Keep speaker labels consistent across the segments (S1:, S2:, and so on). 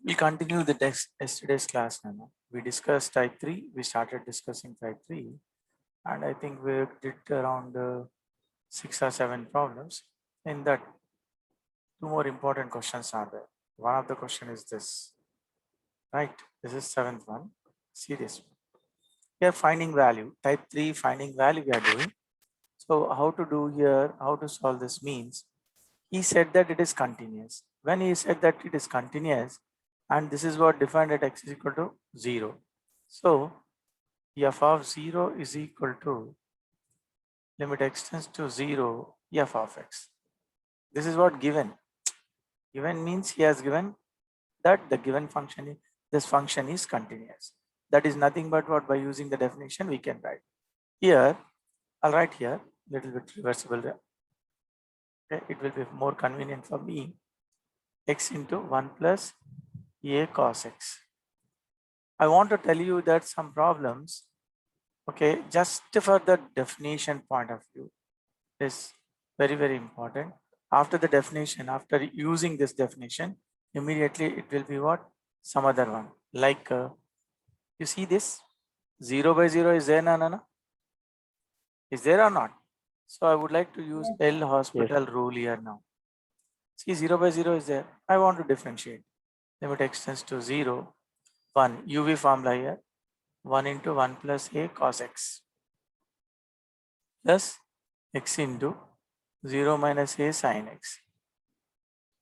S1: We'll continue the yesterday's class now. We discussed type 3. We started discussing type 3. And I think we did around 6 or 7 problems. In that, two more important questions are there. One of the question is this. Right? This is 7th one. See this one. We are finding value. Type 3 finding value we are doing. So how to do here, how to solve this means, he said that it is continuous. When he said that it is continuous, and this is what defined at x is equal to 0. So f of 0 is equal to limit x tends to 0 f of x. This is what given. Given means he has given that the given function, this function is continuous. That is nothing but what by using the definition we can write. Here, I'll write here, little bit reversible. Okay, it will be more convenient for me. X into 1 plus a cos x. I want to tell you that some problems, okay, just for the definition point of view is very, very important. After the definition, after using this definition, immediately it will be what? Some other one. Like, you see this? 0 by 0 is there, no? Is there or not? So I would like to use L hospital rule here now. See, 0 by 0 is there. I want to differentiate. Limit x tends to 0, 1, UV formula here. 1 into 1 plus a cos x plus x into 0 minus a sin x,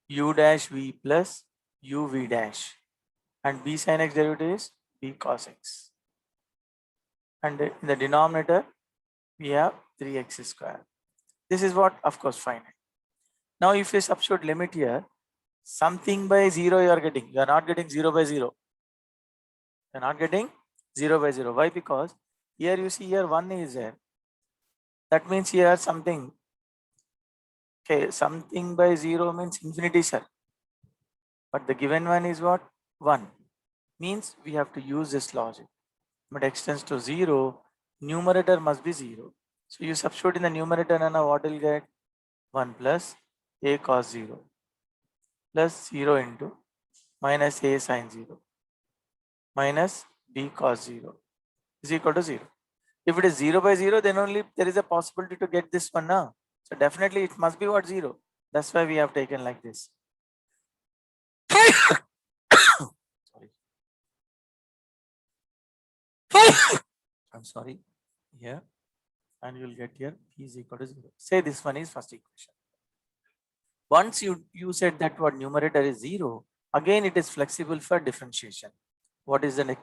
S1: u dash v plus u v dash, and b sin x derivative is b cos x. And in the denominator, we have 3x square. This is what, of course, finite. Now, if you substitute limit here, something by 0 you are getting. You are not getting 0 by 0. You are not getting 0 by 0. Why? Because here you see here 1 is there. That means here something. Okay, something by 0 means infinity, sir. But the given one is what? 1. Means we have to use this logic. But x tends to 0, numerator must be 0. So you substitute in the numerator and what will get? 1 plus a cos 0 plus 0 into minus a sin 0 minus b cos 0 is equal to 0. If it is 0 by 0, then only there is a possibility to get this one now. So definitely it must be what? 0. That's why we have taken like this. Sorry. I'm sorry. Here. And you will get here p is equal to 0. Say this one is first equation. Once you said that what numerator is 0, again it is flexible for differentiation. What is the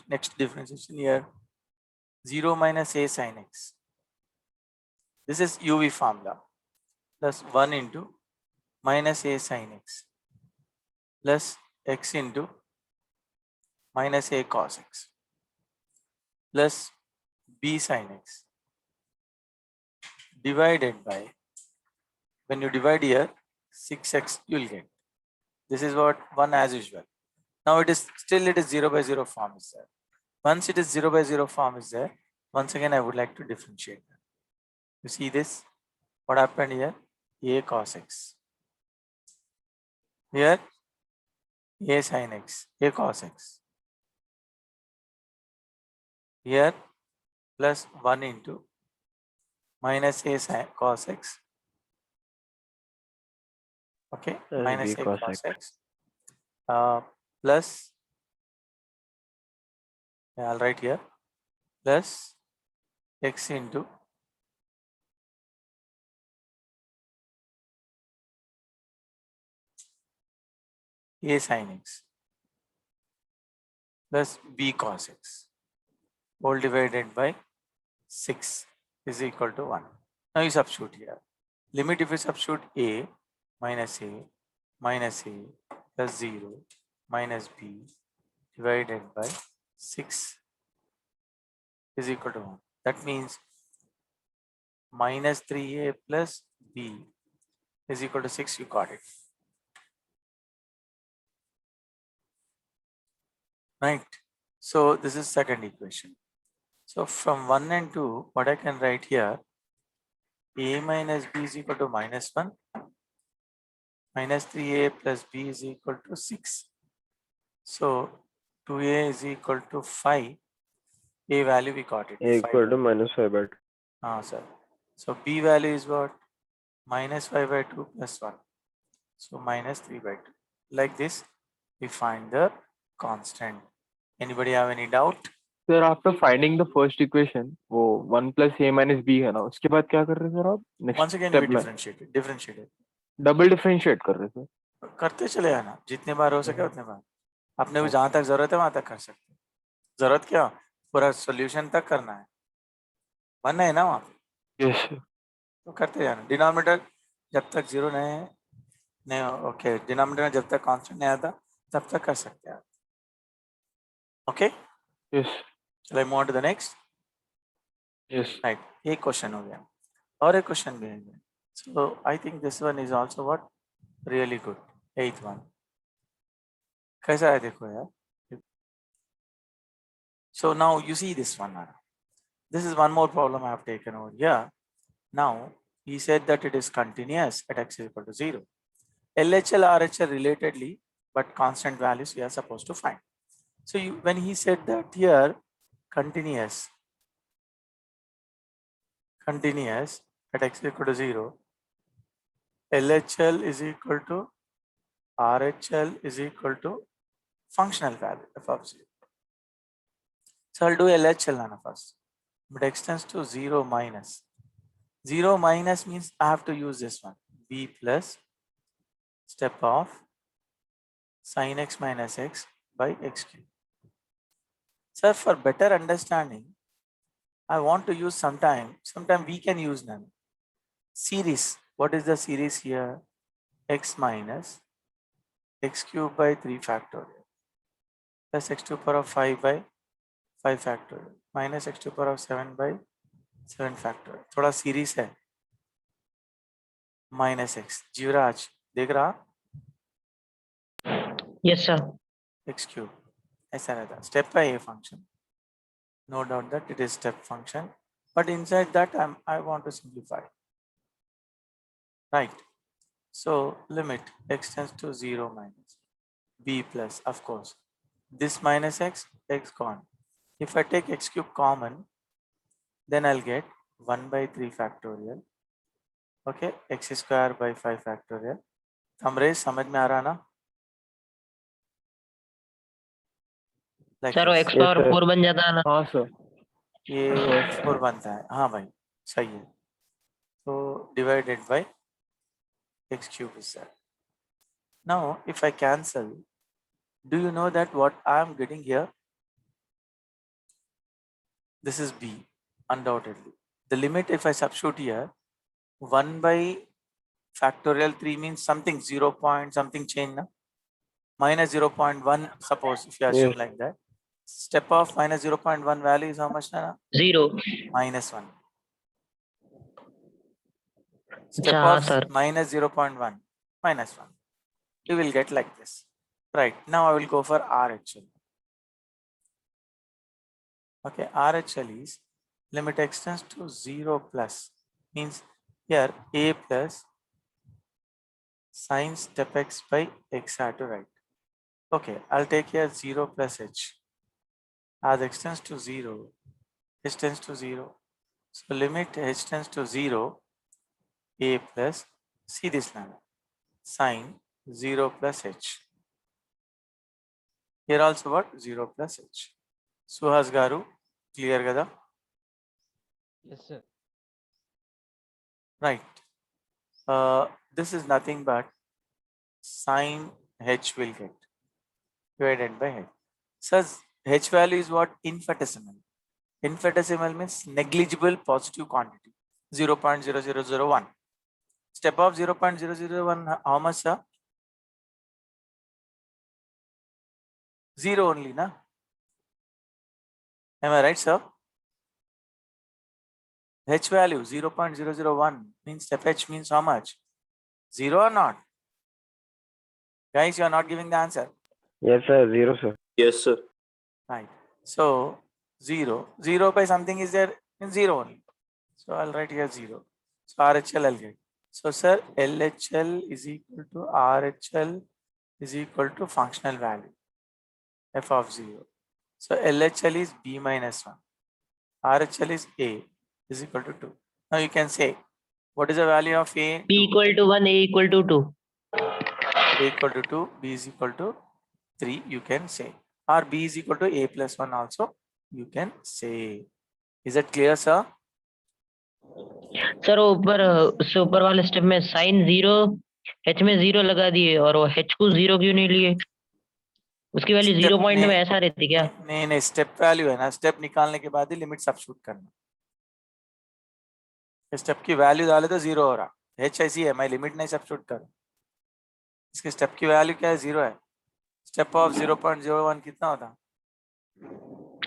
S1: next differentiation here? 0 minus a sin x. This is UV formula plus 1 into minus a sin x plus x into minus a cos x plus b sin x divided by, when you divide here, 6x you will get. This is what 1 as usual. Now it is 0 by 0 form is there. Once it is 0 by 0 form is there, once again I would like to differentiate. You see this? What happened here? A cos x. Here a sin x, a cos x. Here plus 1 into minus a sin cos x. Okay, minus a cos x. Plus, I'll write here, plus x into a sin x plus b cos x all divided by 6 is equal to 1. Now you substitute here. Limit if you substitute a plus 0 minus b divided by 6 is equal to 1. That means minus 3a plus b is equal to 6. You got it. Right. So this is second equation. So from 1 and 2, what I can write here, a minus b is equal to minus 1, minus 3a plus b is equal to 6. So 2a is equal to 5. A value we got it.
S2: A
S1: 5
S2: equal to
S1: value.
S2: minus 5 by 2.
S1: Sir. So B value is what? Minus 5 by 2 plus 1. So minus 3 by 2. Like this, we find the constant. Anybody have any doubt?
S3: Sir after finding the first equation वो 1 plus ए minus B है ना, उसके बाद क्या कर रहे हैं sir आप
S1: Once
S3: next
S1: again, we
S3: step में?
S1: differentiate.
S3: डबल डिफरेंशिएट कर रहे हैं सर।
S1: करते चले आना, जितने बार हो सके उतने बार। अपने को जहां
S3: Okay.
S1: तक जरूरत है वहां तक कर सकते हैं। जरूरत क्या, पूरा सॉल्यूशन तक करना है, बनना है ना वहां पे,
S3: यस सर।
S1: तो करते जाना। डिनोमिनेटर जब तक जीरो नहीं ओके, डिनोमिनेटर जब तक कांस्टेंट नहीं आता तब तक कर सकते हैं। ओके,
S3: यस
S1: चलो move on to the next.
S3: Yes
S1: right, एक क्वेश्चन हो गया और एक क्वेश्चन भी है। So I think this one is also what really good. 8th one कैसा है देखो यार। So now you see this one, this is one more problem I have taken over here. Now he said that it is continuous at x is equal to 0. LHL RHL relatedly, but constant values we are supposed to find. So when he said that here continuous at x is equal to 0, LHL is equal to RHL is equal to functional value f of 0. So I'll do LHL Nana first, but extends to 0 minus. 0 minus means I have to use this one, b plus step of sin x minus x by x cube. Sir, for better understanding, I want to use sometime we can use none. Series, what is the series here? X minus x cube by 3 factorial plus x to the power of 5 by 5 factorial minus x to the power of 7 by 7 factorial. थोड़ा series है minus x. Jivraj देख रहा?
S4: Yes, sir.
S1: x cube ऐसा रहता, step by a function. No doubt that it is step function, but inside that I want to simplify. Right. So limit x tends to 0 minus b plus, of course, this minus x gone. If I take x cube common, then I'll get 1 by 3 factorial. Okay, x square by 5 factorial. हमरे समझ में आ रहा ना? Like
S4: sir वो
S1: this.
S4: x
S2: Yes,
S4: power
S2: sir.
S4: 4 बन जाता है ना?
S3: हाँ सर।
S1: ये 4 बनता है, हाँ भाई सही है। तो divided by x cube is that. Now if I cancel, do you know that what I am getting here? This is b, undoubtedly. The limit, if I substitute here, 1 by factorial 3 means something 0 point something change na? Minus 0.1, suppose if you assume
S2: Yes.
S1: like that. Step of minus 0.1 value is how much na?
S4: 0.
S1: Minus 1. Step
S4: हाँ
S1: of
S4: sir.
S1: minus 0.1 minus 1. You will get like this. Right, now I will go for RHL. Okay, RHL is limit extends to 0 plus, means here a plus sin step x by x I have to write. Okay, I'll take here 0 plus h. As x tends to 0, h tends to 0. So limit h tends to 0, a plus, see this now, sin 0 plus h. Here also what? 0 plus h. Suhas Garu, clear kada?
S3: Yes sir.
S1: Right. This is nothing but sin h will get divided by h. So h value is what? Infinitesimal. Infinitesimal means negligible positive quantity, 0.0001. Step of 0.001, how much, sir? 0 only, na? Am I right, sir? H value 0.001 means step h means how much? 0 or not? Guys, you are not giving the answer.
S2: Yes, sir. 0, sir.
S5: Yes, sir.
S1: Right. So 0 by something is there in 0 only. So I'll write here 0. So RHL I'll get. So sir, LHL is equal to RHL is equal to functional value. f of 0. So LHL is b minus 1. RHL is a is equal to 2. Now you can say, what is the value of a?
S4: B
S1: 2.
S4: equal to 1, A equal to 2.
S1: A equal to 2, b is equal to 3, you can say. Or b is equal to a plus 1 also, you can say. Is that clear, sir?
S4: Sir ऊपर उससे ऊपर वाले step में sign 0 h में 0 लगा दिए और वो h को 0 क्यों नहीं लिए? उसकी वैल्यू 0 पॉइंट में ऐसा रहती क्या?
S1: नहीं स्टेप वैल्यू है ना, स्टेप निकालने के बाद ही लिमिट सब्स्टिट्यूट करना. स्टेप की वैल्यू डाले तो 0 हो रहा. h ऐसी है, मैं लिमिट नहीं सब्स्टिट्यूट कर. इसके स्टेप की वैल्यू क्या है? 0 है. स्टेप ऑफ 0.01 कितना होता?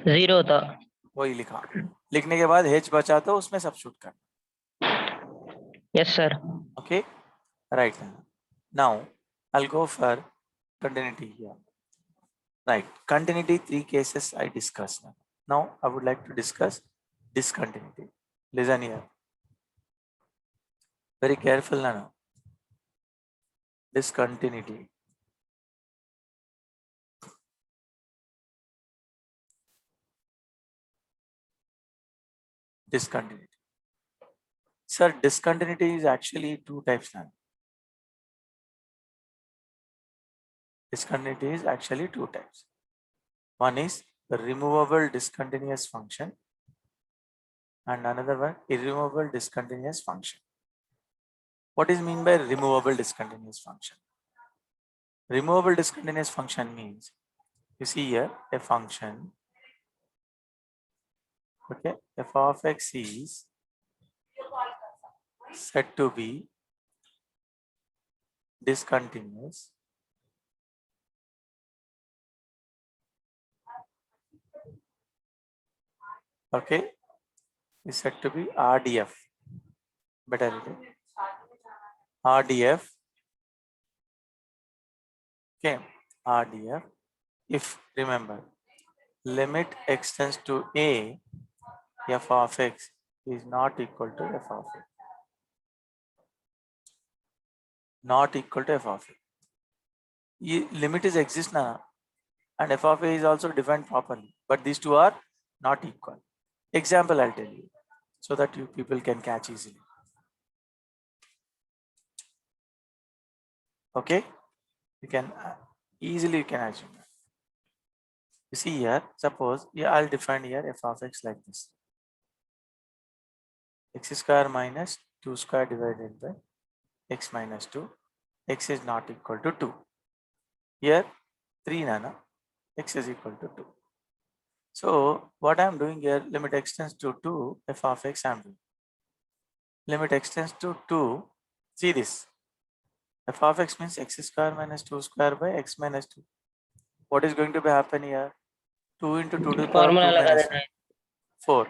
S4: 0 होता.
S1: वही लिखा. लिखने के बाद h बचा तो उसमें सब्स्टिट्यूट करना.
S4: Yes sir.
S1: Okay, right. Now I'll go for continuity here. Right, continuity 3 cases I discussed. Now I would like to discuss discontinuity. Listen here. Very careful now. Discontinuity. Discontinuity. Sir, discontinuity is actually two types now. Discontinuity is actually two types. One is the removable discontinuous function and another one irremovable discontinuous function. What is mean by removable discontinuous function? Removable discontinuous function means, you see here a function, okay, f of x is said to be discontinuous okay, is said to be RDF. Better RDF. Okay, RDF. If remember, limit extends to a, f of x is not equal to f of x. Not equal to f of a. Limit is exist now, and f of a is also defined properly, but these two are not equal. Example I'll tell you so that you people can catch easily. Okay, you can easily you can assume. You see here, suppose I'll define here f of x like this: x square minus 2 square divided by x minus 2. X is not equal to 2. Here 3 nana, x is equal to 2. So what I'm doing here, limit extends to 2, f of x I'm doing. Limit extends to 2, see this. F of x means x square minus 2 square by x minus 2. What is going to be happen here? 2 into 2 to the power 2 minus 4.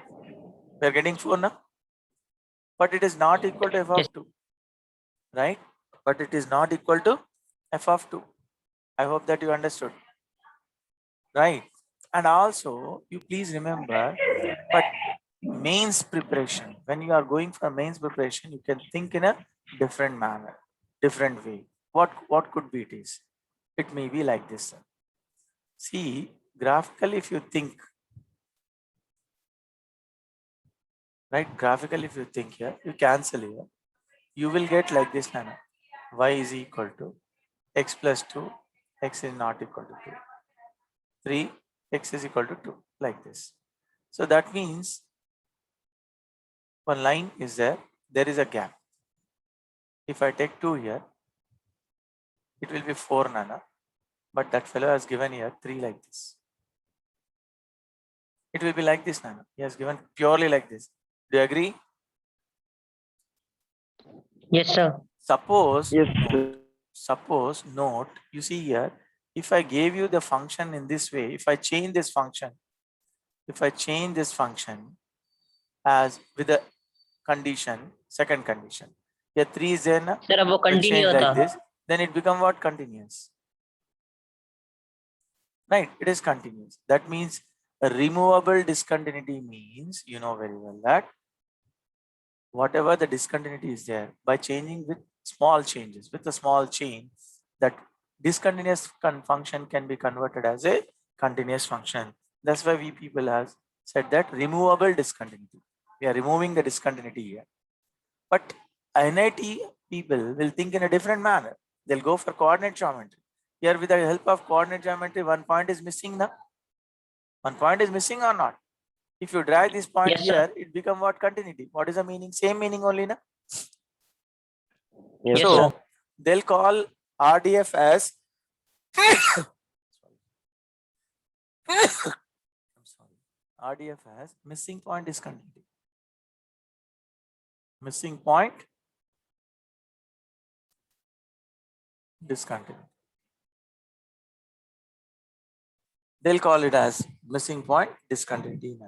S1: We are getting 4 now. But it is not equal to f of 2. Right? But it is not equal to f of 2. I hope that you understood. Right? And also, you please remember, but mains preparation, when you are going for mains preparation, you can think in a different manner, different way. What could be it is? It may be like this. See, graphically, if you think, right? Graphically, if you think here, you cancel here, you will get like this manner. Y is equal to x plus 2, x is not equal to 2. 3, x is equal to 2, like this. So that means one line is there is a gap. If I take 2 here, it will be 4 nana, but that fellow has given here 3 like this. It will be like this nana. He has given purely like this. Do you agree?
S4: Yes, sir.
S2: Yes, sir.
S1: Suppose note, you see here, if I gave you the function in this way, if I change this function as with the condition, second condition, here 3 is there na?
S4: Sir अब वो
S1: We
S4: continue
S1: change
S4: होता.
S1: like this, then it become what? Continuous. Right, it is continuous. That means a removable discontinuity means, you know very well that whatever the discontinuity is there, by changing with small changes, with a small change, that discontinuous function can be converted as a continuous function. That's why we people have said that removable discontinuity. We are removing the discontinuity here. But NIT people will think in a different manner. They'll go for coordinate geometry. Here with the help of coordinate geometry, one point is missing now. One point is missing or not? If you drag this point
S4: Yes, sir.
S1: here, it become what? Continuity. What is the meaning? Same meaning only na?
S4: Yes,
S1: So
S4: sir.
S1: they'll call RDF as I'm sorry. RDF as missing point discontinuity. Missing point discontinuity. They'll call it as missing point discontinuity.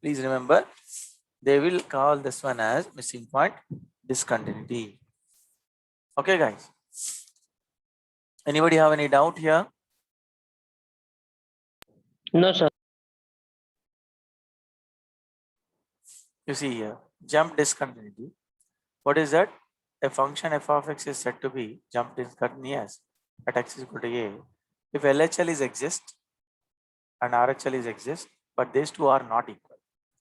S1: Please remember, they will call this one as missing point discontinuity. Okay, guys. Anybody have any doubt here?
S4: No, sir.
S1: You see here, jump discontinuity. What is that? A function f of x is said to be jump discontinuous at x is equal to a if LHL is exist and RHL is exist, but these two are not equal.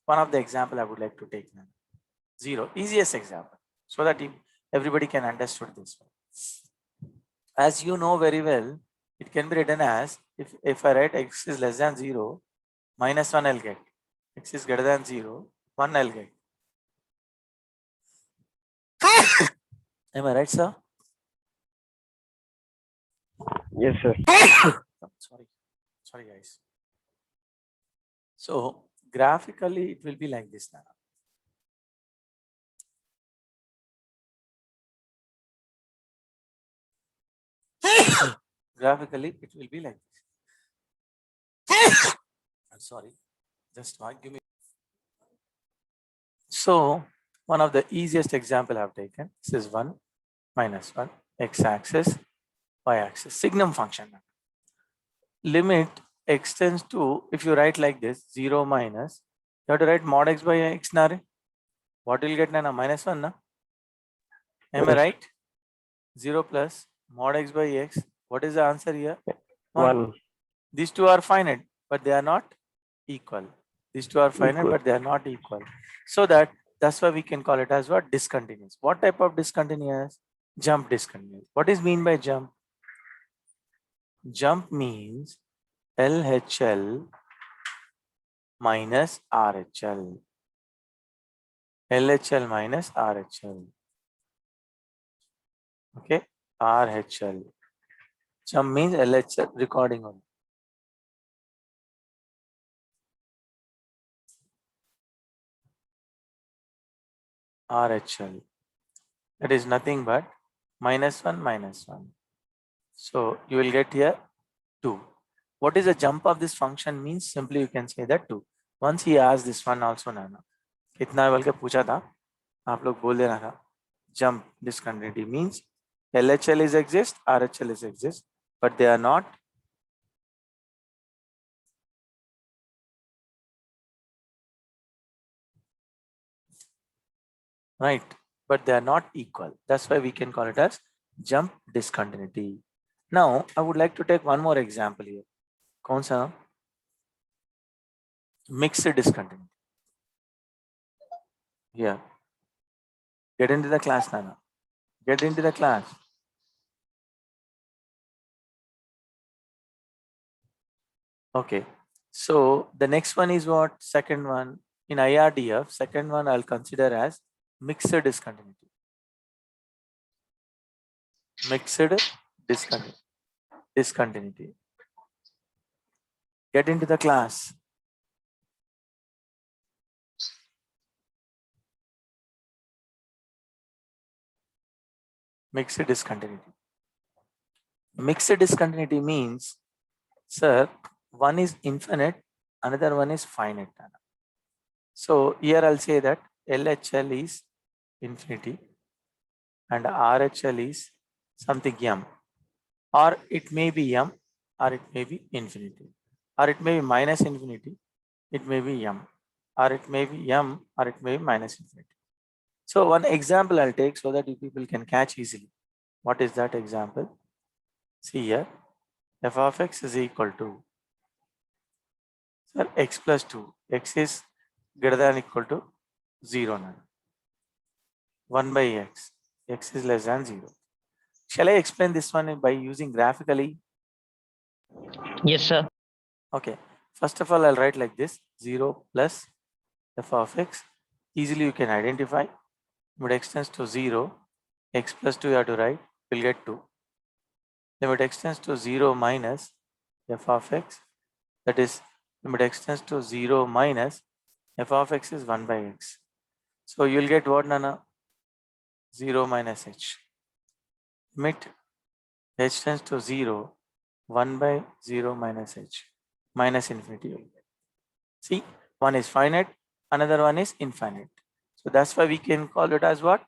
S1: One of the example I would like to take now. 0, easiest example, so that everybody can understand this one. As you know very well, it can be written as if I write x is less than 0, minus 1 I'll get. X is greater than 0, 1 I'll get. Am I right, sir?
S3: Yes, sir.
S1: Sorry, guys. So graphically, it will be like this now. Graphically, it will be like this. I'm sorry, just give me. So one of the easiest example I've taken, this is 1 minus 1, x-axis, y-axis, signum function. Limit extends to, if you write like this, 0 minus, you have to write mod x by x, Nare. What will you get, Nana? Minus 1, na? Am I right? 0 plus mod x by x. What is the answer here?
S3: 1.
S1: These two are finite, but they are not equal. These two are finite,
S3: Equal.
S1: but they are not equal. So that's why we can call it as what? Discontinuous. What type of discontinuous? Jump discontinuous. What is mean by jump? Jump means LHL minus RHL. LHL minus RHL. Okay, RHL. Jump means LHL recording only. RHL. That is nothing but minus 1 minus 1. So you will get here 2. What is the jump of this function means? Simply you can say that 2. Once he asked this one also, Nana. कितना बल्कि पूछा था, आप लोग बोल देना था. Jump discontinuity means LHL is exist, RHL is exist, but they are not right, but they are not equal. That's why we can call it as jump discontinuity. Now I would like to take one more example here. कौन सा? Mixed discontinuity. Here. Get into the class, Nana. Get into the class. Okay. So the next one is what? Second one. In IRDF, second one I'll consider as mixed discontinuity. Mixed discontinuity. Get into the class. Mixed discontinuity. Mixed discontinuity means, sir, one is infinite, another one is finite. So here I'll say that LHL is infinity and RHL is something m, or it may be m, or it may be infinity, or it may be minus infinity, it may be m, or it may be m, or it may be minus infinity. So one example I'll take so that you people can catch easily. What is that example? See here, f of x is equal to Sir, x plus 2. X is greater than or equal to 0 now. 1 by x. X is less than 0. Shall I explain this one by using graphically?
S4: Yes, sir.
S1: Okay. First of all, I'll write like this: 0 plus f of x. Easily you can identify. Limit x tends to 0. X plus 2 you have to write. We'll get 2. Limit x tends to 0 minus f of x. That is, limit x tends to 0 minus f of x is 1 by x. So you'll get what, Nana? 0 minus h. Limit h tends to 0, 1 by 0 minus h, minus infinity you'll get. See, one is finite, another one is infinite. So that's why we can call it as what?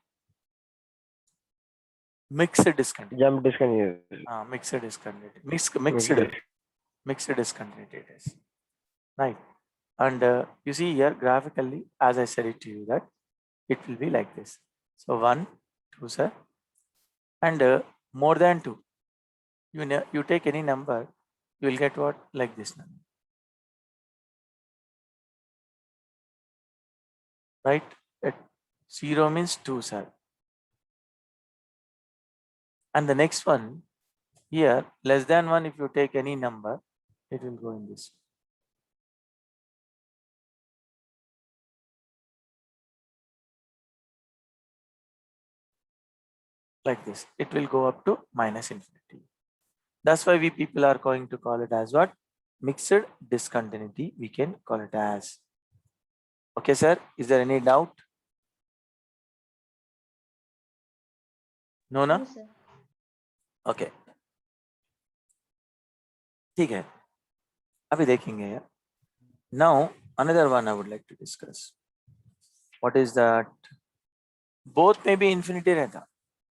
S1: Mixed discontinuity.
S3: Jump discontinuity.
S1: Mixed discontinuity. Mixed discontinuity it is. Right. And you see here graphically, as I said it to you, that it will be like this. So 1, 2, sir, and more than 2. You take any number, you will get what? Like this number. Right? At 0 means 2, sir. And the next one, here, less than 1, if you take any number, it will go in this. Like this. It will go up to minus infinity. That's why we people are going to call it as what? Mixed discontinuity, we can call it as. Okay, sir. Is there any doubt? No, na?
S5: No, sir.
S1: Okay. ठीक है. अभी देखेंगे यार. Now another one I would like to discuss. What is that? Both may be infinity रहता.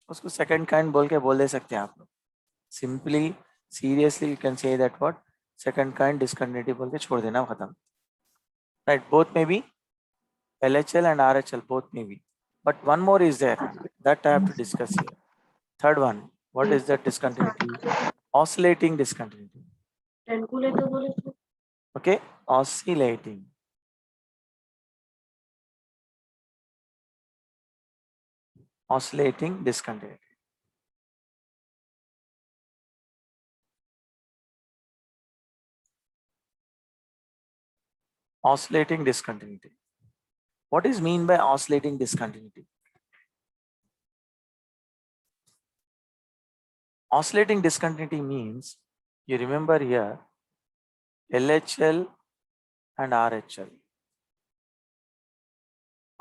S1: उसको second kind बोल के बोल दे सकते हैं आप लोग. Simply, seriously, you can say that what? Second kind discontinuity बोल के छोड़ देना खत्म. Right? Both may be LHL and RHL, both may be. But one more is there that I have to discuss here. Third one, what is that discontinuity? Oscillating discontinuity. Okay, oscillating. Oscillating discontinuity. Oscillating discontinuity. What is mean by oscillating discontinuity? Oscillating discontinuity means, you remember here, LHL and RHL.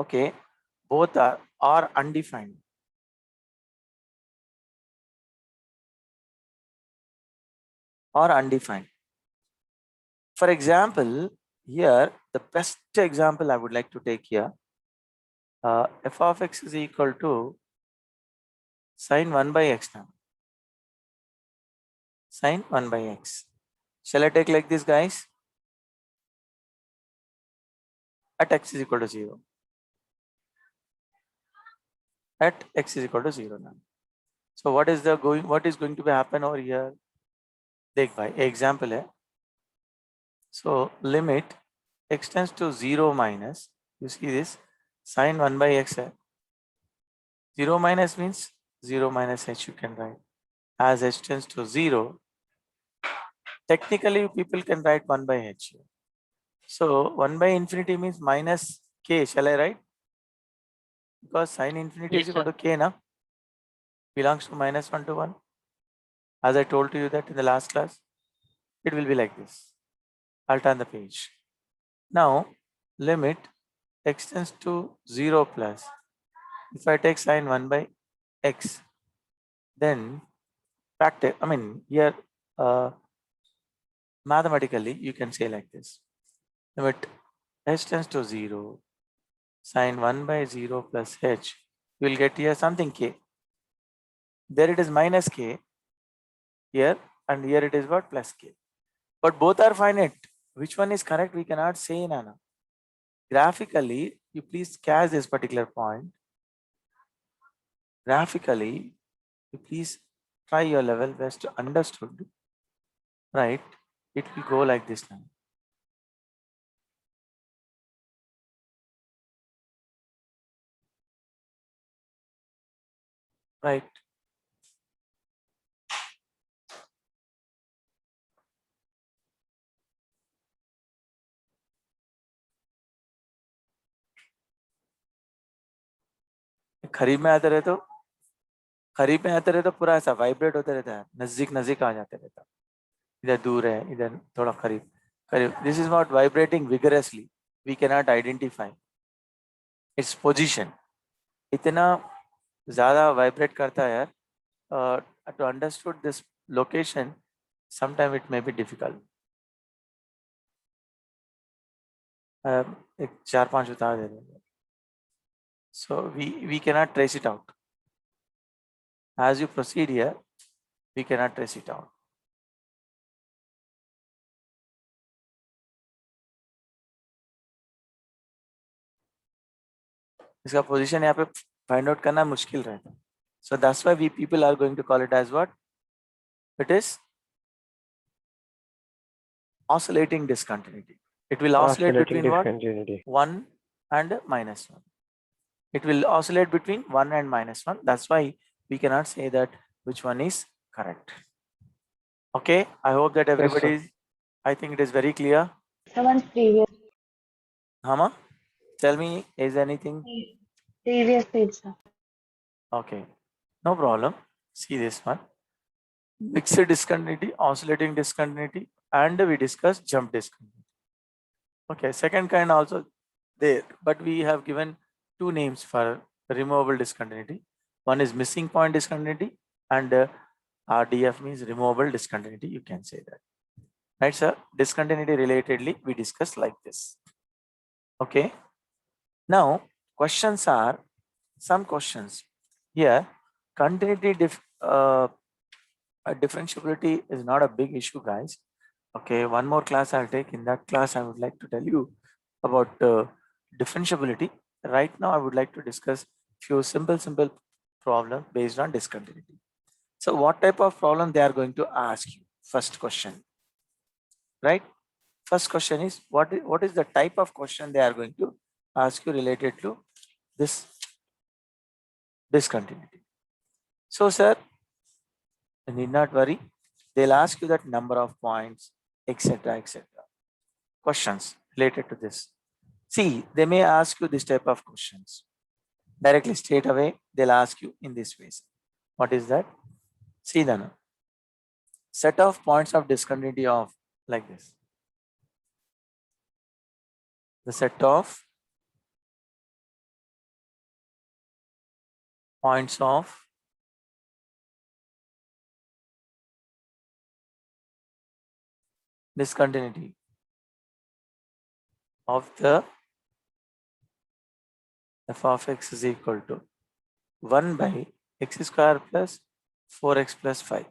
S1: Okay, both are undefined. Or undefined. For example, here the best example I would like to take here, f of x is equal to sine 1 by x now. Sine 1 by x. Shall I take like this, guys? At x is equal to 0. At x is equal to 0 now. So what is going to be happen over here? Take by example है. So limit x tends to 0 minus, you see this, sine 1 by x hai. 0 minus means 0 minus h you can write. As h tends to 0, technically people can write 1 by h here. So 1 by infinity means minus k, shall I write? Because sine infinity
S4: Yes,
S1: is equal
S4: sir.
S1: to k, na? Belongs to minus 1 to 1. As I told to you that in the last class, it will be like this. I'll turn the page. Now, limit x tends to 0 plus. If I take sine 1 by x, then here mathematically you can say like this. Limit h tends to 0, sine 1 by 0 plus h, you will get here something k. There it is minus k here, and here it is what? Plus k. But both are finite. Which one is correct? We cannot say, Nana. Graphically, you please catch this particular point. Graphically, you please try your level best to understood. Right? It will go like this now. right? खरीब में आते रहे तो पूरा ऐसा vibrate होते रहता है, नजदीक नजदीक आ जाते रहता, इधर दूर है, इधर थोड़ा करीब करीब. This is not vibrating vigorously, we can not identify its position. इतना ज्यादा वाइब्रेट करता है यार, to understood this location, sometime it may be difficult. एक 4-5 उतार दे रहे हैं. So we cannot trace it out. As you proceed here, we cannot trace it out. इसका position यहाँ पे find out करना मुश्किल रहता है. So that's why we people are going to call it as what? It is oscillating discontinuity. It will oscillate between what? 1 and -1. It will oscillate between 1 and -1. That's why we cannot say that which one is correct. Okay, I hope that everybody is, I think it is very clear.
S2: Someone's previous
S1: Hama, tell me, is anything?
S2: page, sir.
S1: Okay, no problem. See this one. Mixed discontinuity, oscillating discontinuity, and we discussed jump discontinuity. Okay, second kind also there, but we have given two names for removable discontinuity. One is missing point discontinuity, and RDF means removable discontinuity. You can say that, right, sir? Discontinuity relatedly we discussed like this. Okay. Now questions are some questions here. Continuity differentiability is not a big issue, guys. Okay, one more class I'll take. In that class, I would like to tell you about differentiability. Right now, I would like to discuss few simple problem based on discontinuity. So what type of problem they are going to ask you? First question, right? First question is what is the type of question they are going to ask you related to this discontinuity. So sir, you need not worry. They'll ask you that number of points, etc., etc. Questions related to this. See, they may ask you this type of questions. Directly straight away, they'll ask you in this way. What is that? See then. Set of points of discontinuity of like this. The set of points of discontinuity of the f of x is equal to 1 by x square plus 4x plus 5.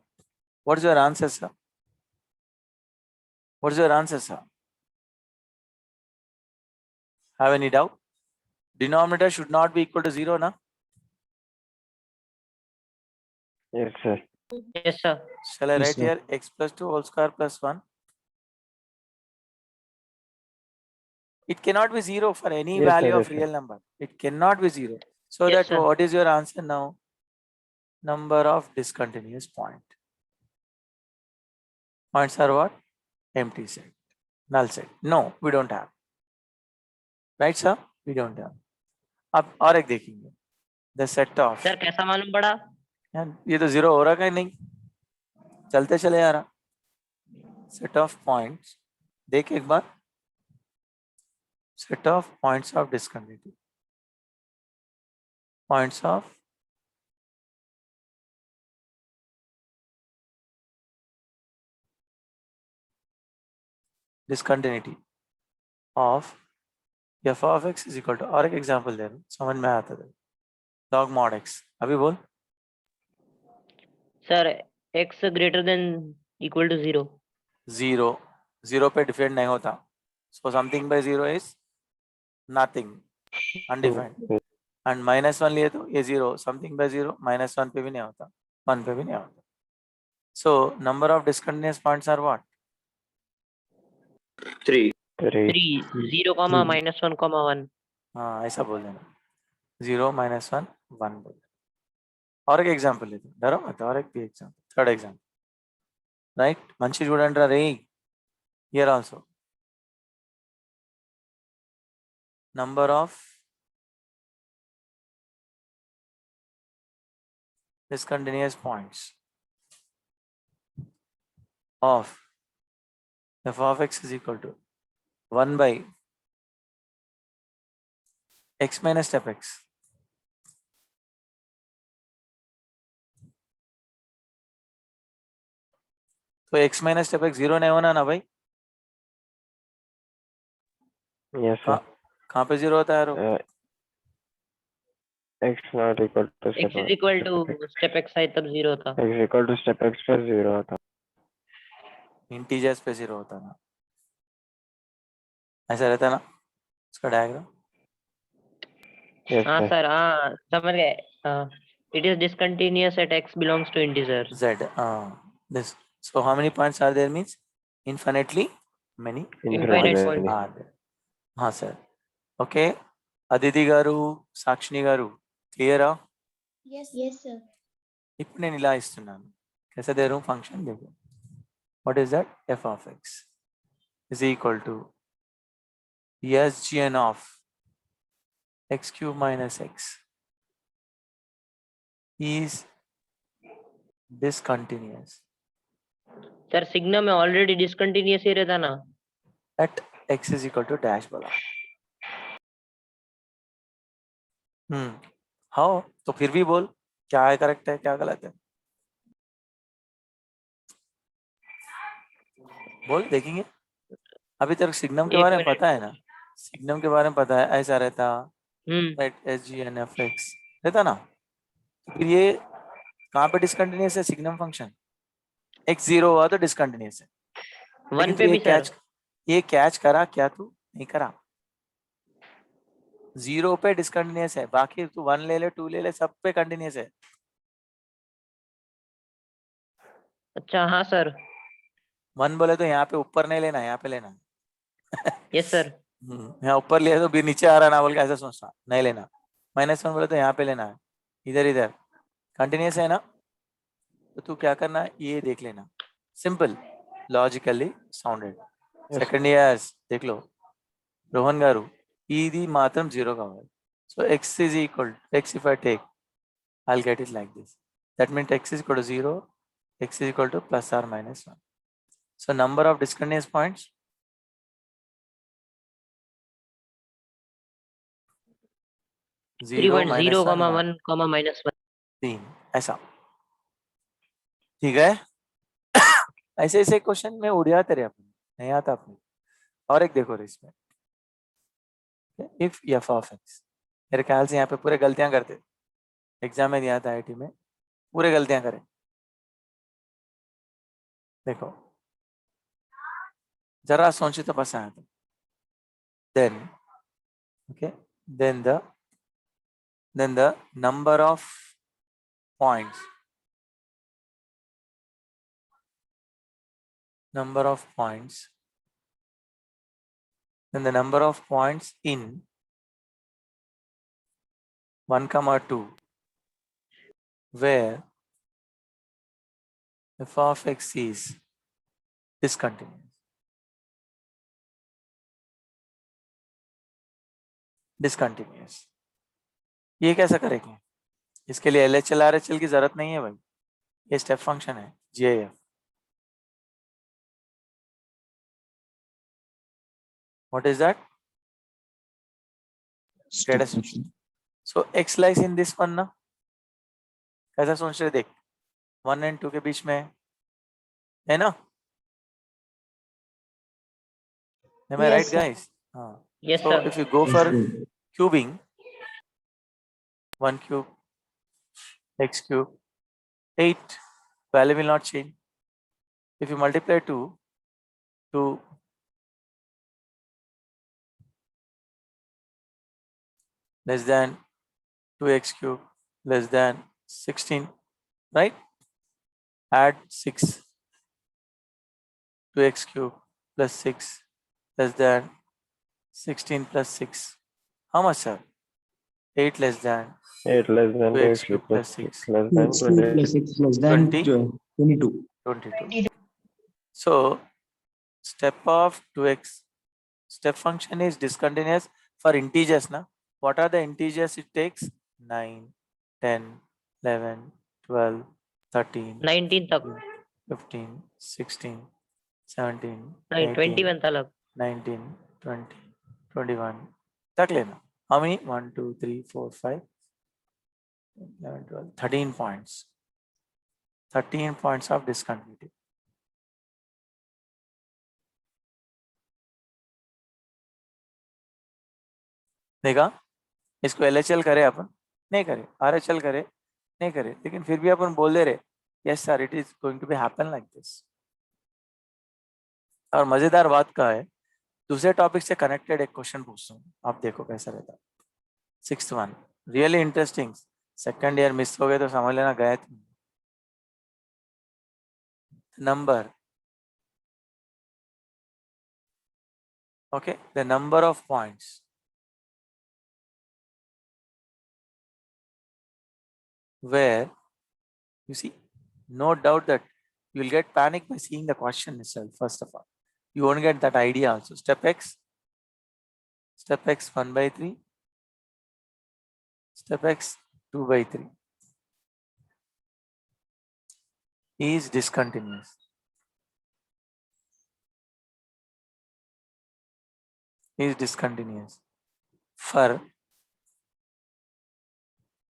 S1: What is your answer, sir? What is your answer, sir? Have any doubt? Denominator should not be equal to 0, na?
S3: Yes, sir.
S4: Yes, sir.
S1: Shall I
S3: Yes,
S1: write
S3: sir.
S1: here x plus 2 whole square plus 1? It cannot be 0 for any
S3: Yes,
S1: value
S3: sir,
S1: of
S3: yes, sir.
S1: real number. It cannot be 0. So
S4: Yes,
S1: that
S4: sir.
S1: what is your answer now? Number of discontinuous point. Points are what? Empty set, null set. No, we don't have. Right, sir? We don't have. अब और एक देखेंगे. The set of.
S4: Sir कैसा मालूम पड़ा?
S1: यार, ये तो 0 हो रहा है नहीं? चलते चले आ रहा. Set of points. देख एक बार. Set of points of discontinuity. Points of discontinuity of f of x is equal to, और एक एग्जांपल दे रहा हूं, समझ में आता है. log mod x. अभी बोल.
S4: Sir x greater than equal to 0.
S1: 0 पे डिफाइंड नहीं होता. So something by 0 is nothing, undefined. And -1 लिए तो ये 0, something by 0 -1 पे भी नहीं होता, 1 पे भी नहीं होता. So number of discontinuous points are what?
S3: 3.
S4: 0, -1, 1.
S1: हाँ, ऐसा बोल देना. 0 -1 1 बोल. और एक एग्जांपल लेते हैं, डरो मत, और एक भी एग्जांपल, थर्ड एग्जांपल, राइट? మంచి చూడండి రా రే, here also number of discontinuous points of f of x is equal to 1 by x minus step x. तो x minus step x 0 नहीं होना ना भाई?
S3: Yes sir.
S1: कहाँ पे 0 होता है यार?
S3: x not equal to
S4: x is equal to step x है तब 0 था.
S3: x equal to step x plus 0 होता.
S1: इंटीजर्स पे 0 होता ना, ऐसा रहता ना इसका डायग्राम?
S3: Yes
S4: हाँ
S3: sir.
S4: सर, हाँ समझ गए. It is discontinuous at x belongs to integer.
S1: z. This, so how many points are there means infinitely many
S4: Infinite
S1: points
S4: points.
S1: are there. हाँ सर. ఓకే, అదితి గారు, సాక్షిని గారు, క్లియరా?
S2: Yes, sir.
S1: ఇప్పుడు నేను ఇలా ఇస్తున్నాను, कैसे दे रहा हूँ फंक्शन देखो. What is that? f of x is equal to sgn of x cube minus x is discontinuous
S4: sir signum में ऑलरेडी डिसकंटिन्यूअस ही रहता ना.
S1: at x is equal to dash बोला. हाँ, तो फिर भी बोल क्या है करेक्ट है क्या गलत है, बोल देखेंगे. अभी तक सिग्नम के
S4: एक
S1: बारे में
S4: मिनट.
S1: पता है ना? सिग्नम के बारे में पता है, ऐसा रहता right, S G N F X रहता ना. तो फिर ये कहाँ पे डिसकंटिन्यूस है सिग्नम फंक्शन? x 0 हुआ तो डिसकंटिन्यूस है.
S4: वन
S1: लेकिन
S4: पे
S1: तू
S4: भी सर.
S1: ये कैच करा क्या? तू नहीं करा. 0 पे डिसकंटिन्यूस है, बाकी तू 1 ले ले 2 ले ले सब पे कंटिन्यूस है.
S4: अच्छा हाँ सर.
S1: 1 बोले तो यहाँ पे ऊपर नहीं लेना, यहाँ पे लेना.
S4: Yes sir.
S1: यहाँ ऊपर लिया तो फिर नीचे आ रहा ना बोल के ऐसा सोचना, नहीं लेना. -1 बोले तो यहाँ पे लेना है, इधर इधर कंटिन्यूस है ना. तो तू क्या करना है ये देख लेना, simple logically sounded. Second years देख लो రోహన్ గారు, ఇది మాత్రం 0 కావాలి. So x is equal x if I take, I'll get it like this. That means x is equal to 0, x is equal to plus or minus 1. So number of discontinuous points 0 minus 1
S4: 1, -1.
S1: 3, ऐसा. ठीक है. ऐसे ऐसे question में उड़ जाते रहे अपने, नहीं आता अपने. और एक देखो इसमें, इफ f of x, मेरे ख्याल से यहाँ पे पूरे गलतियां करते, एग्जाम में दिया था आईआईटी में, पूरे गलतियां करें. देखो जरा सोचे तो बस आया था. then okay, then the number of points then the number of points in 1,2 where f of x is discontinuous. ये कैसा करेंगे? इसके लिए LHL RHL की जरूरत नहीं है भाई, ये स्टेप फंक्शन है GIF. What is that? Step function. So x lies in this one ना, कैसा सोच रहे देख, 1 and 2 के बीच में है ना? Am I
S2: Yes,
S1: right
S2: sir.
S1: guys?
S4: Yes
S1: So
S4: sir.
S1: if you go for cubing, 1 cube x cube 8, value will not change. If you multiply 2 less than 2x cube less than 16, right? Add 6, 2x cube plus 6 less than 16 plus 6. How much, sir? 8 less than
S3: 8 less than
S1: 2x
S3: 8
S1: cube plus 6.
S3: less than
S5: 2x cube
S3: 20.
S5: plus 6 less than
S1: 20.
S5: 22.
S1: 22. So step of 2x, step function is discontinuous for integers. Na? What are the integers it takes? 9, 10, 11, 12, 13,
S4: 19 तक
S1: 15, 16, 17,
S4: नहीं
S1: 18,
S4: 21 तक
S1: 19, 20, 21. तक लेना. How many? 1, 2, 3, 4, 5, 11, 12, 13 points. 13 points of discontinuity. देखा? इसको LHL करे अपन नहीं करे, RHL करे नहीं करे, लेकिन फिर भी अपन बोल दे रहे yes sir it is going to be happen like this. और मजेदार बात का है, दूसरे टॉपिक से कनेक्टेड एक क्वेश्चन पूछता हूँ, आप देखो कैसा रहता है. 6th one really interesting. Second year miss हो गए तो समझ लेना गए थे. Number, okay, the number of points where you see, no doubt that you will get panic by seeing the question itself. First of all, you won't get that idea also. Step x 1 by 3, step x 2 by 3 is discontinuous. Is discontinuous for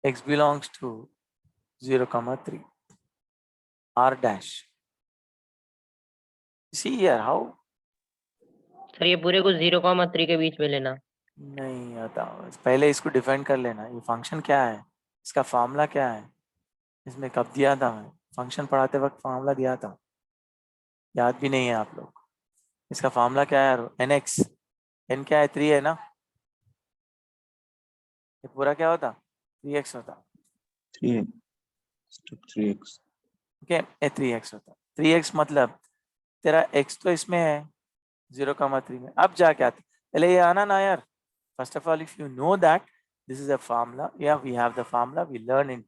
S1: x belongs to 0, 3 r dash. See here how
S4: sir ये पूरे को 0,3 के बीच में लेना.
S1: नहीं आता. पहले इसको डिफाइन कर लेना. ये फंक्शन क्या है, इसका फॉर्मूला क्या है, इसमें कब दिया था. मैं फंक्शन पढ़ाते वक्त फॉर्मूला दिया था, याद भी नहीं है आप लोग. इसका फॉर्मूला क्या है, एन एक्स. एन क्या है, 3 है ना. ये पूरा क्या होता, 3x होता.
S5: 3x. Step 3x.
S1: ओके, ये 3x होता. 3x मतलब तेरा x तो इसमें है 0,3 में. अब जाके आते पहले ये आना ना यार. First of all, if you know that this is a formula, yeah, we have the formula we learn in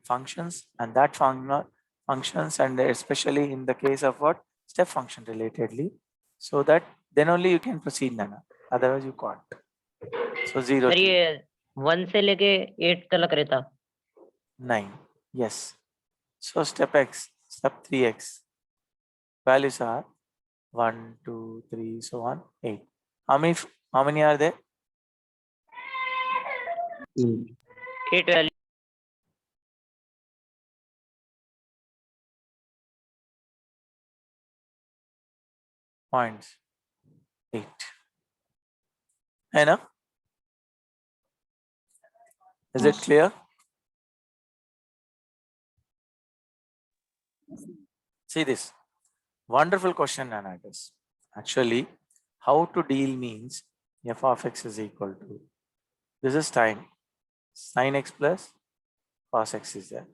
S1: functions, and that formula functions, and especially in the case of what, step function relatedly, so that then only you can proceed, Nana. Otherwise you can't. So 0,
S4: sir ये 1 से लेके 8 तक रहता.
S1: 9. Yes. So step x, step 3x, values are 1, 2, 3, so on, 8. How many are there?
S4: 8 value.
S1: Points 8. है ना? Is it clear? See this wonderful question, Anatus. Actually, how to deal means f of x is equal to, this is sin x plus cos x is there.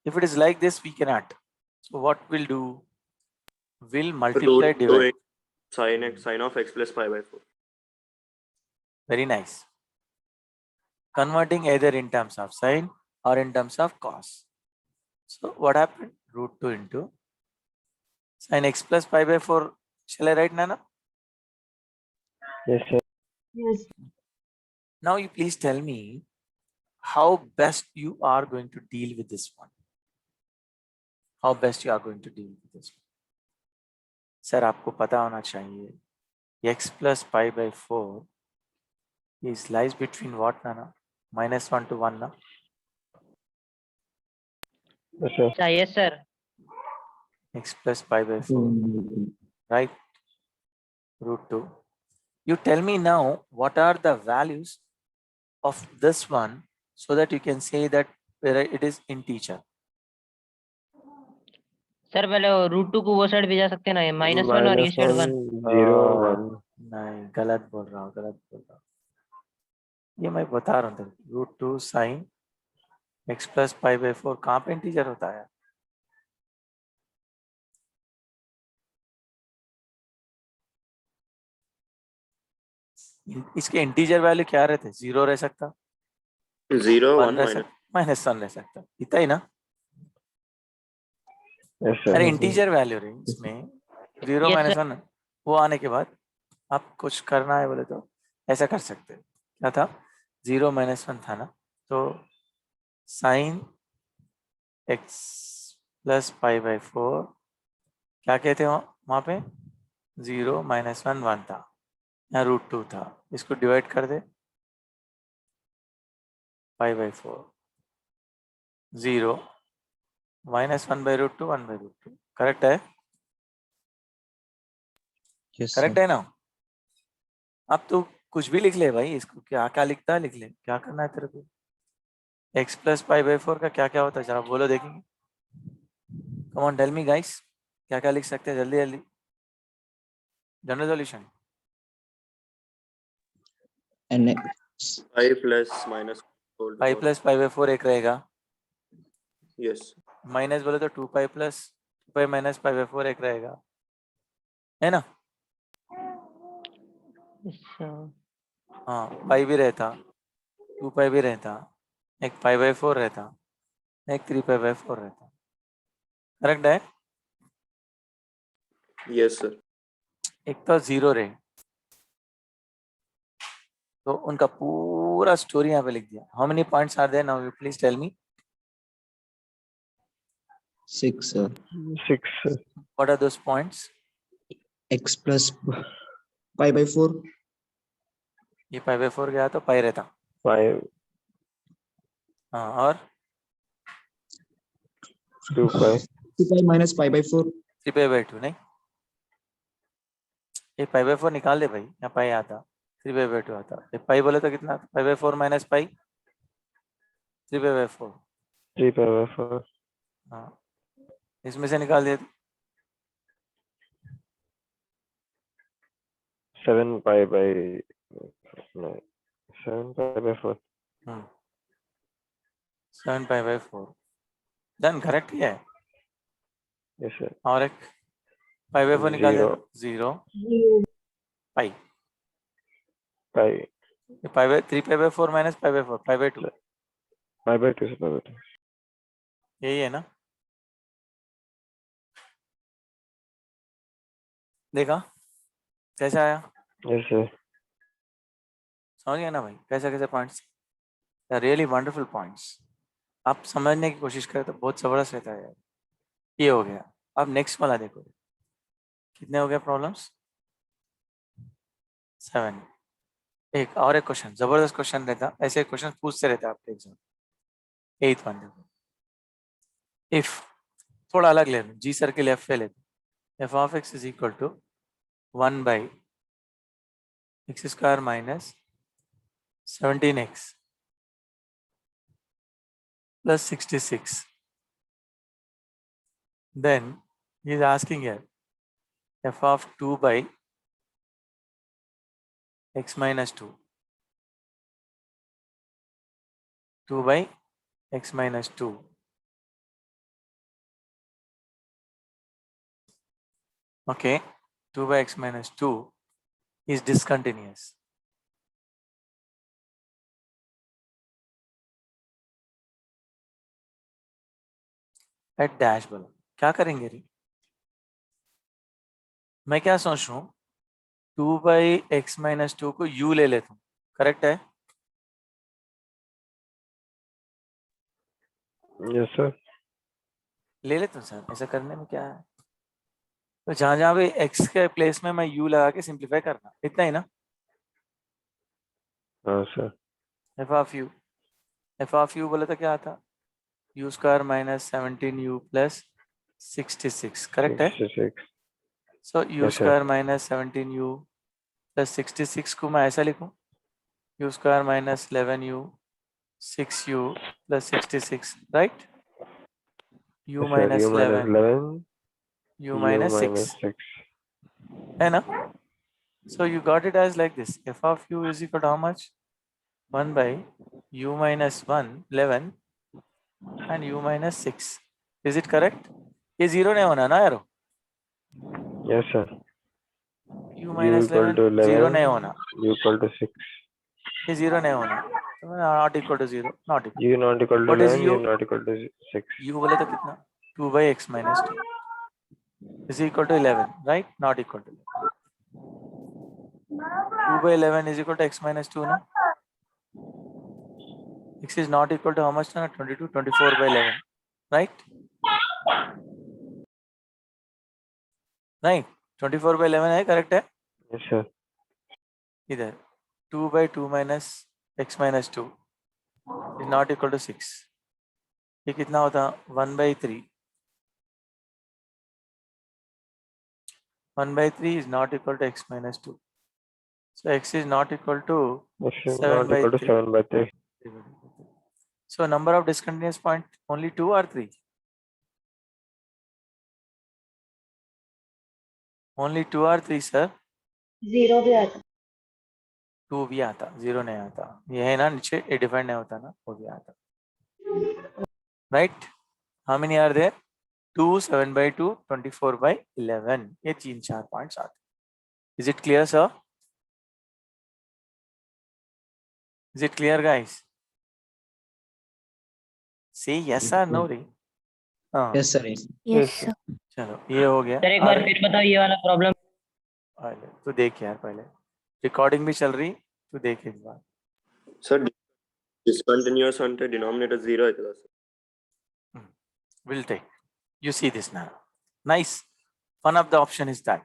S1: If it is like this, we cannot. So what we'll do, we'll multiply, divide.
S6: Sin of x plus pi by 4.
S1: Very nice. Converting either in terms of sin or in terms of cos. So what happened? Root 2 into sin x plus pi by 4. Shall I write, Nana?
S3: Yes, sir.
S1: Now you please tell me how best you are going to deal with this one. How best you are going to deal with this one. Sir, आपको पता होना चाहिए x plus pi by 4 is lies between what, Nana? -1 to 1, na?
S3: Yes, sir.
S4: Yes sir.
S1: X plus pi by 4, right? Root 2. You tell me now what are the values of this one, so that you can say that whether it is integer.
S4: Sir पहले √2 को वो side भेजा सकते हैं ना, ये -1 और ये साइड 1.
S3: 0, 1.
S1: नहीं, गलत बोल रहा हूँ. ये मैं बता रहा हूँ. Root 2 sine x plus pi by 4 कहाँ पे इंटीजर होता है? इसके इंटीजर वैल्यू क्या रहते? 0 रह सकता,
S6: 0
S1: वन
S6: 1
S1: रह
S6: minus.
S1: सकता, माइनस वन रह सकता, इतना ही ना।
S3: Yes sir.
S1: अरे इंटीजर वैल्यू रेंज में 0
S4: Yes,
S1: माइनस वन वो आने के बाद आप कुछ करना है बोले तो ऐसा कर सकते हैं। क्या था, 0 माइनस वन था ना, तो sine x plus pi by four क्या कहते हैं वहाँ पे, 0 माइनस वन वन था, यहाँ √2 था, इसको डिवाइड कर दे pi by four, 0 minus one by √2 1 by √2, correct है,
S5: Yes, sir.
S1: करेक्ट है ना। अब तो कुछ भी लिख ले भाई, इसको क्या क्या लिखता है लिख ले, क्या करना है तेरे को। x plus pi by four का क्या क्या होता है जरा बोलो देखेंगे, come on tell me guys, क्या क्या लिख सकते हैं जल्दी जल्दी, general solution.
S5: And x.
S6: 5 plus minus whole to
S1: pi
S6: power.
S1: Plus pi by four एक रहेगा,
S6: Yes.
S1: माइनस बोले तो 2 pi plus 2 pi minus pi by four एक रहेगा, है ना।
S4: sir.
S1: हाँ पाई भी रहता, 2 पाई भी रहता, एक पाई बाई फोर रहता, एक 3 पाई बाई फोर रहता, करेक्ट है।
S6: Yes, sir.
S1: एक तो जीरो रहे, तो उनका पूरा स्टोरी यहाँ पे लिख दिया। How many points are there now, you please tell me
S5: 6, sir.
S3: 6 sir.
S1: What are those points.
S5: X plus pi by 4.
S1: ये पाई बाई फोर गया तो पाई रहता,
S3: 5
S1: हाँ, और
S3: 2 pi
S5: 2 pi minus pi by 4.
S1: 3 pi by two नहीं, ये पाई बाई फोर निकाल दे भाई, यहाँ पाई आता 3 पाई बाई टू आता, ये पाई बोले तो कितना, पाई by four minus pi 3 pi by four,
S3: 3 pi by 4
S1: हाँ इसमें से निकाल दिया
S3: 7 pi by no 7 pi by 4
S1: 7 pi by four, done, correct ही है।
S3: yes sir.
S1: और एक पाई बाई फोर निकाल दिया,
S3: Zero.
S1: 0 पाई,
S3: pi
S1: ये pi by 3 pi by four minus pi by four, pi by two,
S3: pi by 2 pi by 2
S1: यही है ना। देखा कैसे आया,
S3: yes sir.
S1: समझ गया ना भाई, कैसे कैसे पॉइंट्स, रियली वंडरफुल पॉइंट्स। आप समझने की कोशिश करें तो बहुत जबरदस्त रहता है यार। ये हो गया, अब नेक्स्ट वाला देखो, कितने हो गए प्रॉब्लम्स, 7। एक और एक क्वेश्चन, जबरदस्त क्वेश्चन रहता, ऐसे क्वेश्चन पूछते रहते आपके एग्जाम। 8th वन देखो, इफ थोड़ा अलग ले लो, जी सर्किल एफ ले लो, F of X is equal to 1 by X square minus 17x plus 66. Then he is asking here f of 2 by x minus 2. 2 by x minus 2. Okay, 2 by x minus 2 is discontinuous. At dash बोलो, क्या करेंगे रे, मैं क्या सोच रहा हूँ, 2 by x minus two को u ले लेता हूँ, करेक्ट है।
S3: yes sir.
S1: ले लेता हूँ सर, ऐसा करने में क्या है, तो जहां जहां भी x के प्लेस में मैं u लगा के सिंप्लीफाई करना, इतना ही ना।
S3: हाँ sir.
S1: एफ ऑफ यू बोले तो क्या आता, u square minus 17u plus 66, correct है।
S3: 66
S1: सो u
S3: Yes, sir.
S1: Square minus 17u plus 66 को मैं ऐसा लिखूं, u square minus 11u 6u plus 66, right, u
S3: yes sir.
S1: Minus
S3: U minus
S1: 11
S3: 11
S1: u
S3: u
S1: minus
S3: minus
S1: 6,
S3: 6
S1: है ना। So you got it as like this, f of u is equal to how much, 1 by u minus 1 11 and u minus 6, is it correct। ये zero नहीं होना ना यारो,
S3: yes sir.
S1: u
S3: u
S1: minus
S3: equal
S1: 11
S3: to
S1: zero
S3: 11
S1: नहीं होना,
S3: u equal to 6
S1: ये zero नहीं होना, not equal to 0, not equal.
S3: U not equal to
S1: What is
S3: 11, U
S1: U?
S3: not equal to 6.
S1: U बोले तो कितना 2 by x minus 2 is equal to 11, right? Not equal to 11. 2 by 11 is equal to x minus 2 na? X is not equal to how much na? 22, 24 by 11, right? Right, 24 by 11 है, correct है?
S3: Yes, sir.
S1: इधर 2 by 2 minus x minus 2 is not equal to 6. ये कितना होता? 1 by 3. 1 by 3 is not equal to x minus 2. So x is not equal to
S3: X is
S1: 7
S3: not
S1: by
S3: equal to
S1: 3.
S3: 7 by 3.
S1: So number of discontinuous point only 2 or 3? Only 2 or 3, sir?
S2: 0 भी आता
S1: 2 भी आता, 0 नहीं आता. ये है ना नीचे a डिफाइंड नहीं होता ना, वो भी आता. Right? How many are there? 2, 7 by 2, 24 by 11. ये 3-4 points आते. Is it clear, sir? Is it clear, guys? Say yes or no, रे. हाँ,
S5: Yes, sir. Yes.
S3: Yes, sir.
S1: चलो ये हो गया.
S4: सर एक बार फिर बताओ ये वाला प्रॉब्लम.
S1: पहले तू देख यार, पहले रिकॉर्डिंग भी चल रही, तू देख एक बार.
S6: Sir, discontinuous ante denominator 0 है sir.
S1: We'll take. You see this now. Nice. One of the option is that.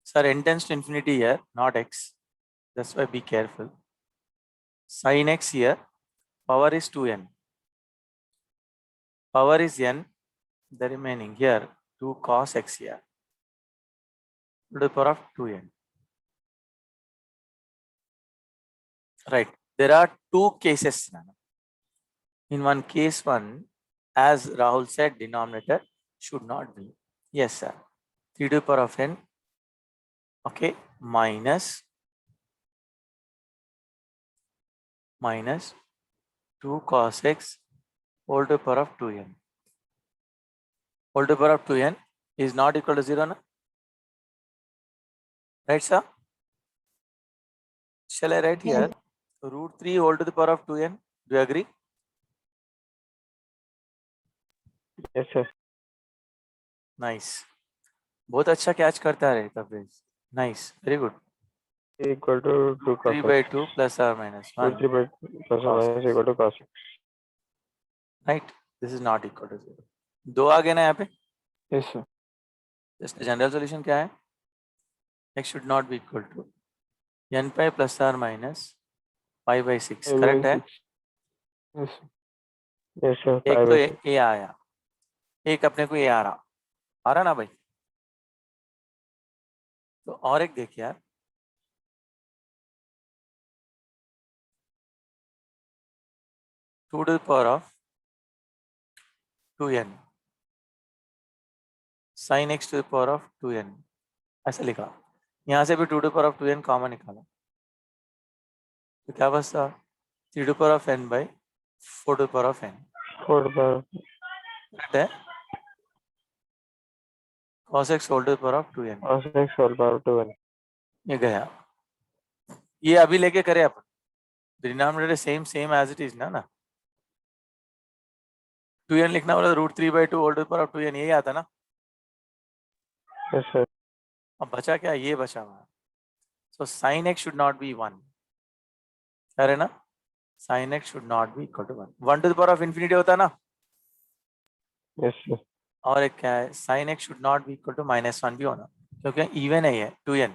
S1: Sir, n tends to infinity here, not x. That's why be careful. Sin x here, power is 2n. Power is n. The remaining here, 2 cos x here. To the power of 2n. Right. There are two cases now. In one case, one, as Rahul said, denominator should not be. Yes, sir. 3 to the power of n. Okay. Minus 2 cos x whole to the power of 2n. Whole to the power of 2n is not equal to 0, na? Right, sir? Shall I write here? Root 3 whole to the power of 2n. Do you agree?
S3: Yes, sir.
S1: Nice. बहुत अच्छा catch करता है Tabraiz. Nice. Very good.
S3: Equal to 2 cos
S1: 3 by
S3: x.
S1: 2 plus or minus
S3: 2
S1: 1.
S3: 3 by plus or
S1: Cos
S3: minus
S1: x.
S3: equal to cos x.
S1: Right? This is not equal to 0. 2 आ गए ना यहाँ पे?
S3: Yes, sir.
S1: Just general solution क्या है? X should not be equal to n pi plus or minus pi by 6.
S3: Pi by
S1: Correct है?
S3: 6. Yes, sir. Yes, sir.
S1: एक
S3: Pi
S1: तो
S3: by
S1: a
S3: 6.
S1: आया, एक अपने को a आ रहा ना भाई? तो और एक देख यार. Two to the power of 2n sin x to the power of 2n ऐसे लिखा. यहाँ से भी 2 to the power of 2n common निकाला, तो क्या बचता? 3 to the power of n by 4 to the power of n.
S3: 4 to the power.
S1: Correct है? cos x whole to the power of 2n.
S3: Cos x whole power 2n.
S1: ये गया. ये अभी लेके करे अपन. Denominator same as it is ना 2n लिखना बोला root 3 by 2 whole to the power of 2n यही आता ना.
S3: Yes, sir.
S1: अब बचा क्या? ये बचा हुआ. सो sin x should not be 1. कह रहे ना? sin x should not be equal to 1. 1 to the power of infinity होता ना.
S3: Yes, sir.
S1: और एक क्या है? sin x should not be equal to -1 भी होना, क्योंकि इवन है ये 2n.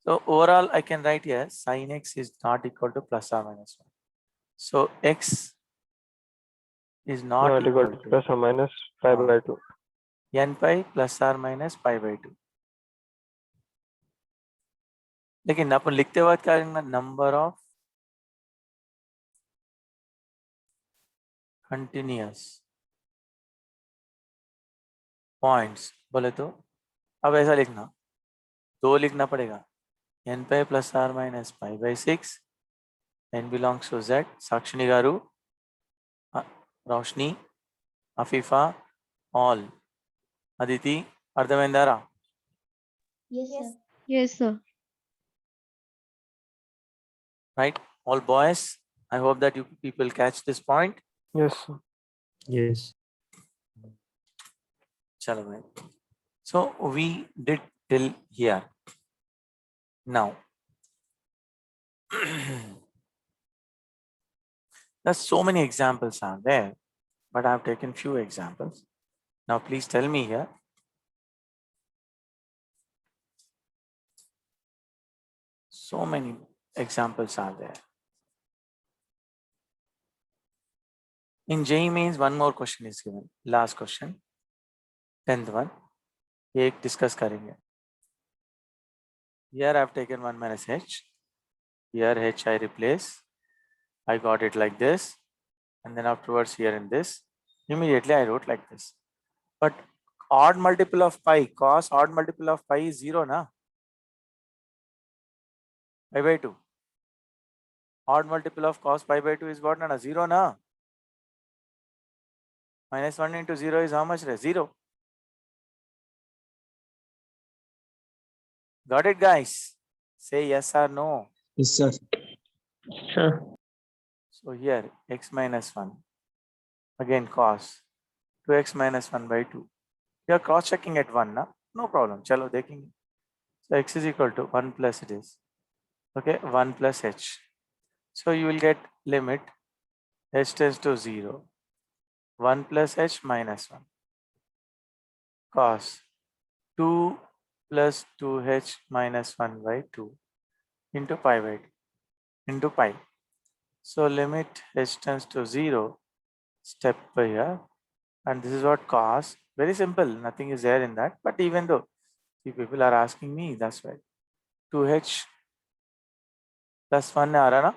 S1: So overall I can write here sin x is not equal to plus or minus 1. So x is not equal to
S3: plus or minus pi by 2.
S1: n pi plus or minus pi by 2. लेकिन अपन लिखते वक्त क्या लिखना? Number of continuous points बोले तो अब ऐसा लिखना, 2 लिखना पड़ेगा. n pi plus or minus pi by 6. n belongs to z. साक्षिणी garu, Roshni, Afifa, all. Aditi, अर्धवेंदारा.
S2: Yes, sir.
S7: Yes, sir.
S1: right? All boys, I hope that you people catch this point.
S3: Yes, sir.
S5: Yes.
S1: Chalo bhai. So we did till here. Now, there's so many examples are there, but I've taken few examples. Now, please tell me here. So many examples are there. In JEE means one more question is given. Last question. 10th one. ये एक discuss करेंगे. Here I've taken 1 minus h. Here h I replace. I got it like this. And then afterwards here in this. Immediately I wrote like this. But odd multiple of pi, cos odd multiple of pi is 0 na? Pi by 2. Odd multiple of cos pi by 2 is what na? 0 na? Minus 1 into 0 is how much? 0. Got it, guys? Say yes or no.
S5: Yes, sir.
S4: Sir.
S1: So here x minus 1. Again cos 2x minus 1 by 2. You are cross checking at 1 na? No problem. Chalo dekhenge. So x is equal to 1 plus it is. Okay, 1 plus h. So you will get limit h tends to 0. 1 plus h minus 1. Cos 2 plus 2h minus 1 by 2 into pi by 2 into pi. So limit h tends to 0, step by here, and this is what cos. Very simple, nothing is there in that. But even though few people are asking me, that's why 2h plus 1 aa raha na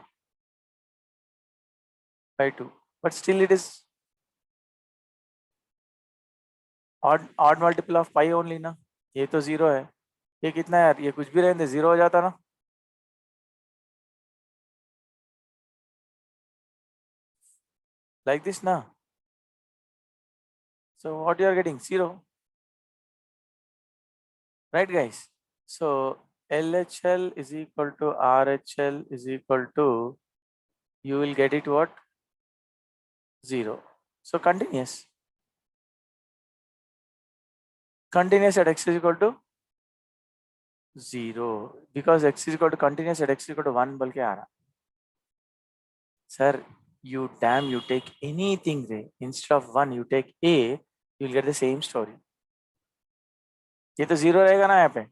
S1: by 2. But still it is odd multiple of pi only ना. ये तो 0 है. ये कितना है यार? ये कुछ भी रहने 0 हो जाता ना. Like this na. So what you are getting? 0. Right, guys? So LHL is equal to RHL is equal to, you will get it what? 0. So continuous. Continuous at x is equal to 0. Because x is equal to continuous at x is equal to 1 बोल के आ रहा. Sir, you take anything there. Instead of 1, you take A, you will get the same story. ये तो 0 रहेगा ना यहाँ पे.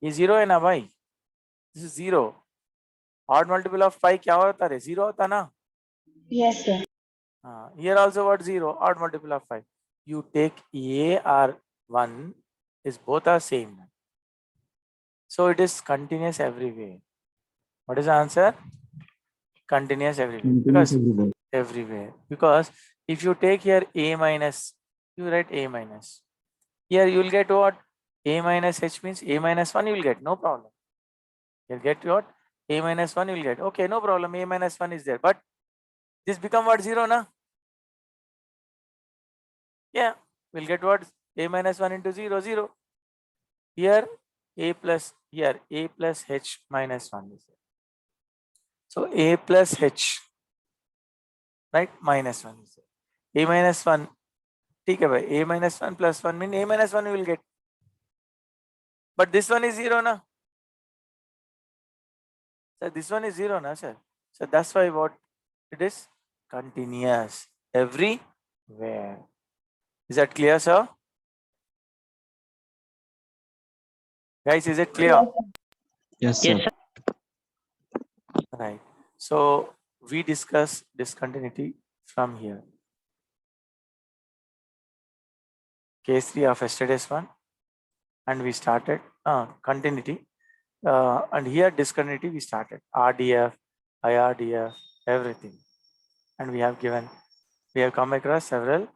S1: ये 0 है ना भाई. This is 0. Odd multiple of pi क्या होता है? 0 होता ना.
S2: Yes, sir.
S1: Here also what? 0. Odd multiple of pi. You take A or 1 is both are same. So it is continuous everywhere. What is the answer? Continuous everywhere.
S5: Continuous
S1: Because
S5: everywhere.
S1: everywhere. Because if you take here A minus, you write A minus. Here you will get what? A minus h means A minus 1 you will get. No problem. You'll get what? A minus 1 you will get. Okay, no problem. A minus 1 is there. But this become what? 0 na? Yeah. We'll get what? A minus 1 into 0, 0. Here A plus, here A plus h minus 1 is there. So A plus h, right? Minus 1 is there. A minus 1. ठीक है भाई. A minus 1 plus 1 mean A minus 1 you will get. But this one is 0 na. So this one is 0 na, sir. So that's why what it is? Continuous everywhere. Is that clear, sir? Guys, is it clear?
S5: Yes, sir.
S4: Yes, sir.
S1: Right. So we discuss discontinuity from here. Case 3 of yesterday's one. And we started continuity. And here discontinuity we started. RDF, IRDF, everything. And we have come across several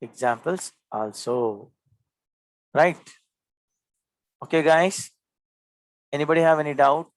S1: examples also. Right. Okay, guys. Anybody have any doubt?